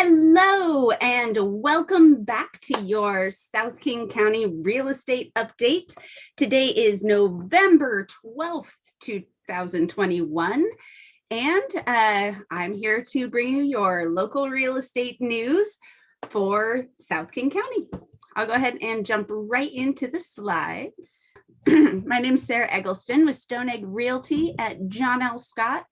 Hello and welcome back to your South King County real estate update. Today is November 12th, 2021, and I'm here to bring you your local real estate news for South King County. I'll go ahead and jump right into the slides. My name is Sarah Eggleston with Stone Egg Realty at John L. Scott,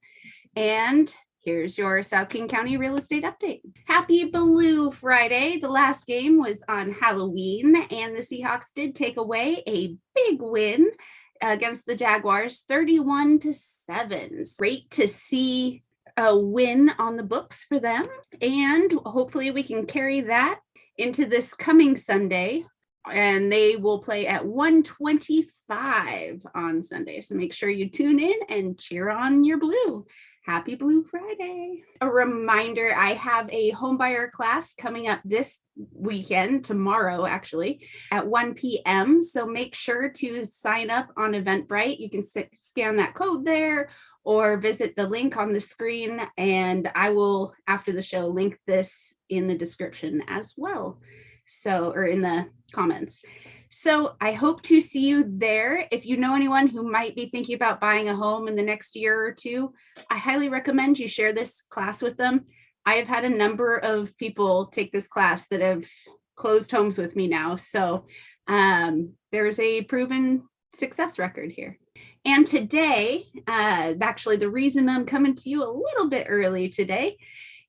and here's your South King County real estate update. Happy Blue Friday. The last game was on Halloween, and the Seahawks did take away a big win against the Jaguars, 31-7. Great to see a win on the books for them, and hopefully we can carry that into this coming Sunday, and they will play at 1:25 on Sunday. So make sure you tune in and cheer on your Blue. Happy Blue Friday. A reminder, I have a homebuyer class coming up this weekend, tomorrow actually, at 1 p.m. So make sure to sign up on Eventbrite. You can scan that code there or visit the link on the screen, and I will, after the show, link this in the description as well. So, or in the comments. So I hope to see you there. If you know anyone who might be thinking about buying a home in the next year or two, I highly recommend you share this class with them. I have had a number of people take this class that have closed homes with me now. So there's a proven success record here. And today, actually the reason I'm coming to you a little bit early today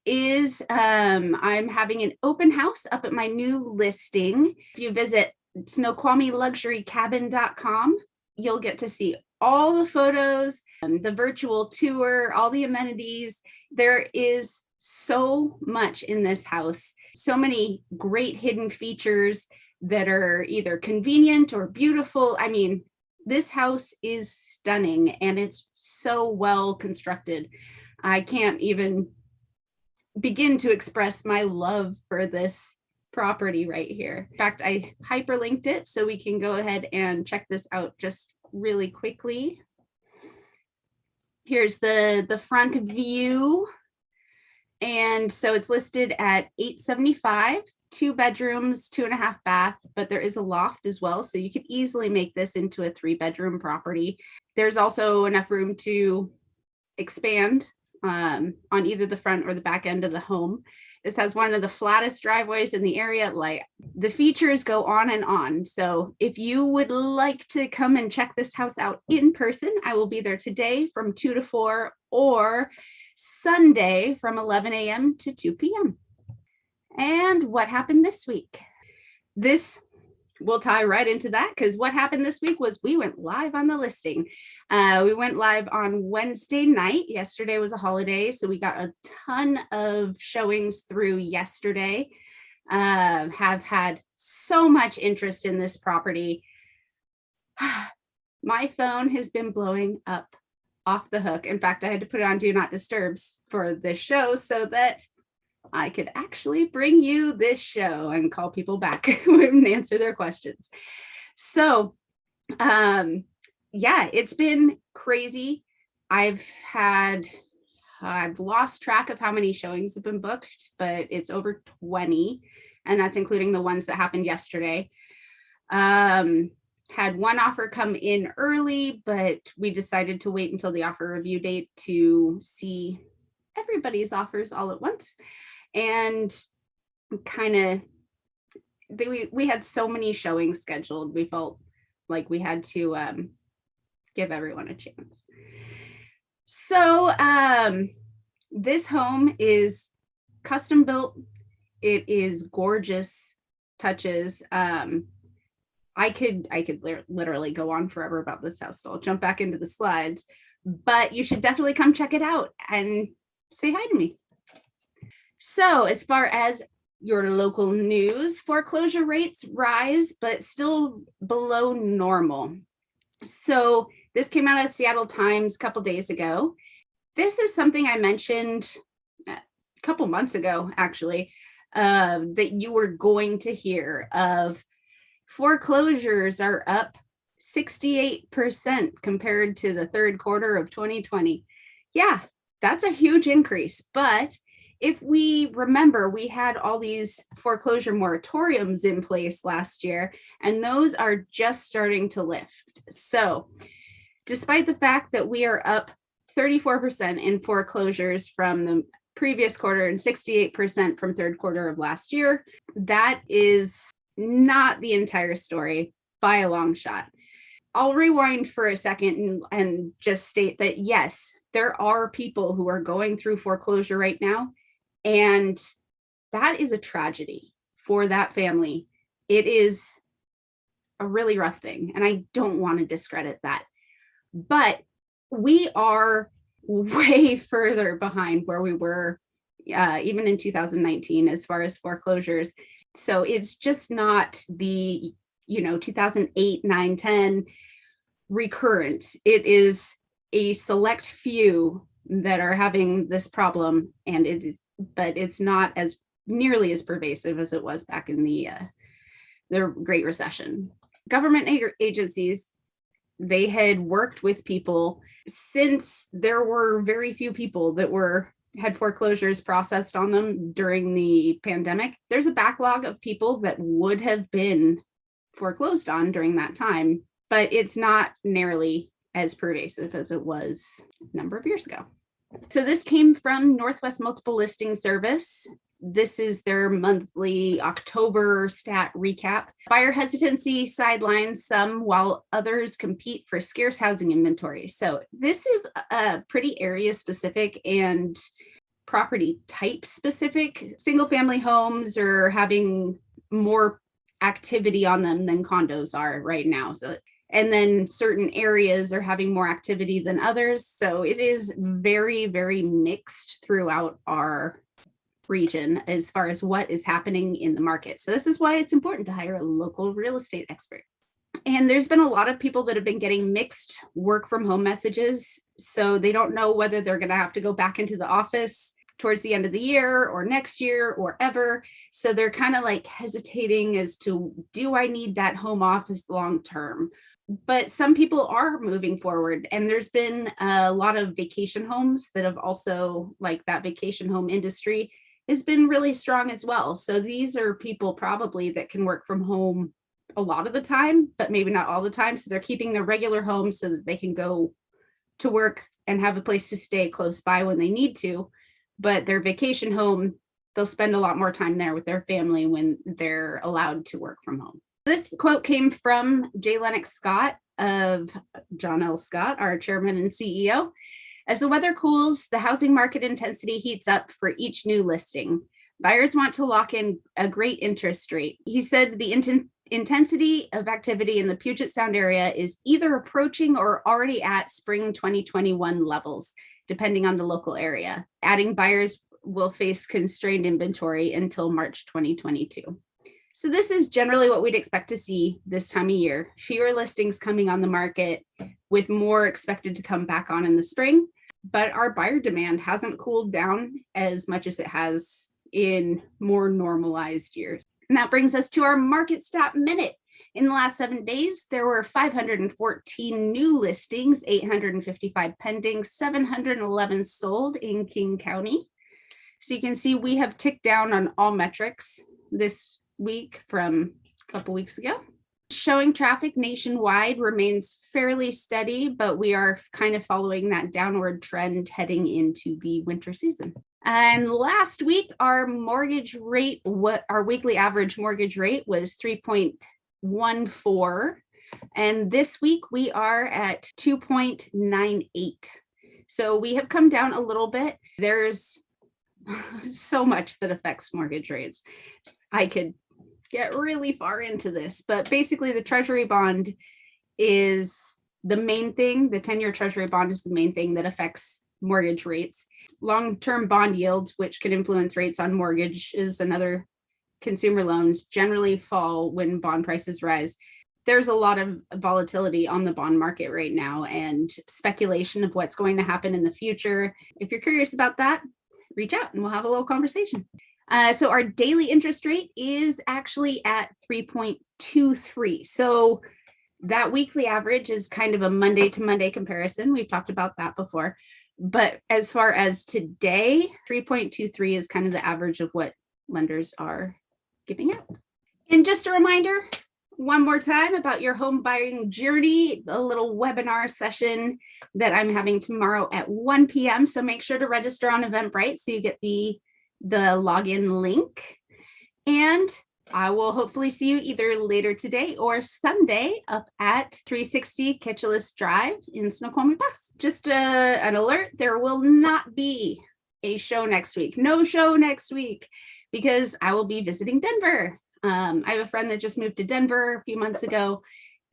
is I'm having an open house up at my new listing. If you visit snoqualmieluxurycabin.com, you'll get to see all the photos, the virtual tour, all the amenities. There is so much in this house, so many great hidden features that are either convenient or beautiful. I mean, this house is stunning and it's so well constructed. I can't even begin to express my love for this property right here. In fact, I hyperlinked it so we can go ahead and check this out just really quickly. Here's the front view. And so it's listed at $875, 2 bedrooms, 2.5 bath, but there is a loft as well. So you could easily make this into a 3-bedroom property. There's also enough room to expand on either the front or the back end of the home. This has one of the flattest driveways in the area. Like, the features go on and on. So if you would like to come and check this house out in person, I will be there today from 2 to 4 or Sunday from 11 a.m. to 2 p.m. And what happened this week? This will tie right into that, because what happened this week was we went live on the listing. We went live on Wednesday night. Yesterday was a holiday, so we got a ton of showings through yesterday. Have had so much interest in this property. My phone has been blowing up off the hook. In fact, I had to put it on Do Not Disturbs for this show so that I could actually bring you this show and call people back and answer their questions. So, yeah, it's been crazy. I've lost track of how many showings have been booked, but it's over 20, and that's including the ones that happened yesterday. Had one offer come in early, but we decided to wait until the offer review date to see everybody's offers all at once. And kind of, we had so many showings scheduled, we felt like we had to give everyone a chance. So this home is custom built. It is gorgeous touches. I could literally go on forever about this house, so I'll jump back into the slides, but you should definitely come check it out and say hi to me. So as far as your local news, foreclosure rates rise, but still below normal. So this came out of Seattle Times a couple days ago. This is something I mentioned a couple months ago, actually, that you were going to hear of. Foreclosures are up 68% compared to the third quarter of 2020. Yeah, that's a huge increase, but if we remember, we had all these foreclosure moratoriums in place last year, and those are just starting to lift. So despite the fact that we are up 34% in foreclosures from the previous quarter and 68% from third quarter of last year, that is not the entire story by a long shot. I'll rewind for a second and just state that yes, there are people who are going through foreclosure right now, and that is a tragedy for that family. It is a really rough thing, and I don't want to discredit that. But we are way further behind where we were even in 2019 as far as foreclosures. So it's just not the 2008, 9, 10 recurrence. It is a select few that are having this problem, and but it's not as nearly as pervasive as it was back in the Great Recession. Government agencies, they had worked with people since there were very few people that had foreclosures processed on them during the pandemic. There's a backlog of people that would have been foreclosed on during that time, but it's not nearly as pervasive as it was a number of years ago. So this came from Northwest Multiple Listing Service. This is their monthly October stat recap. Buyer hesitancy sidelines some while others compete for scarce housing inventory. So this is a pretty area specific and property type specific. Single family homes are having more activity on them than condos are right now. And then certain areas are having more activity than others. So it is very, very mixed throughout our region as far as what is happening in the market. So this is why it's important to hire a local real estate expert. And there's been a lot of people that have been getting mixed work from home messages. So they don't know whether they're going to have to go back into the office towards the end of the year or next year or ever. So they're kind of like hesitating as to, do I need that home office long term? But some people are moving forward, and there's been a lot of vacation homes that have also, like that vacation home industry has been really strong as well. So these are people probably that can work from home a lot of the time, but maybe not all the time. So they're keeping their regular homes so that they can go to work and have a place to stay close by when they need to. But their vacation home, they'll spend a lot more time there with their family when they're allowed to work from home. This quote came from J. Lennox Scott of John L. Scott, our chairman and CEO. As the weather cools, the housing market intensity heats up for each new listing. Buyers want to lock in a great interest rate. He said the intensity of activity in the Puget Sound area is either approaching or already at spring 2021 levels, depending on the local area. Adding buyers will face constrained inventory until March 2022. So this is generally what we'd expect to see this time of year. Fewer listings coming on the market, with more expected to come back on in the spring. But our buyer demand hasn't cooled down as much as it has in more normalized years. And that brings us to our market stat minute. In the last 7 days, there were 514 new listings, 855 pending, 711 sold in King County. So you can see we have ticked down on all metrics this week from a couple weeks ago. Showing traffic nationwide remains fairly steady, but we are kind of following that downward trend heading into the winter season. And last week, our mortgage rate, our weekly average mortgage rate was 3.14. And this week we are at 2.98. So we have come down a little bit. There's so much that affects mortgage rates. I could get really far into this, but basically the treasury bond is the main thing. The 10-year treasury bond is the main thing that affects mortgage rates. Long-term bond yields, which can influence rates on mortgages and other consumer loans, generally fall when bond prices rise. There's a lot of volatility on the bond market right now and speculation of what's going to happen in the future. If you're curious about that, reach out and we'll have a little conversation. So our daily interest rate is actually at 3.23. So that weekly average is kind of a Monday to Monday comparison. We've talked about that before. But as far as today, 3.23 is kind of the average of what lenders are giving out. And just a reminder, one more time about your home buying journey, a little webinar session that I'm having tomorrow at 1 p.m. So make sure to register on Eventbrite so you get the login link. And I will hopefully see you either later today or Sunday up at 360 Ketchelis Drive in Snoqualmie Pass. Just an alert, there will not be a show next week. No show next week because I will be visiting Denver. I have a friend that just moved to Denver a few months ago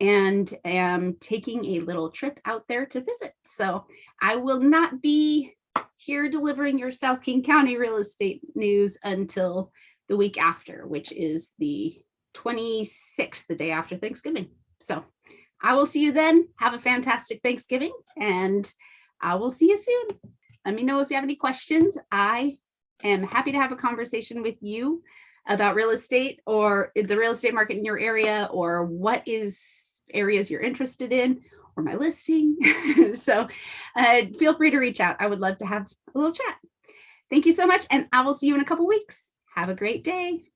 and am taking a little trip out there to visit. So I will not be here delivering your South King County real estate news until the week after, which is the 26th, the day after Thanksgiving. So I will see you then. Have a fantastic Thanksgiving and I will see you soon. Let me know if you have any questions. I am happy to have a conversation with you about real estate or the real estate market in your area, or what is areas you're interested in, or my listing. So feel free to reach out. I would love to have a little chat. Thank you so much. And I will see you in a couple weeks. Have a great day.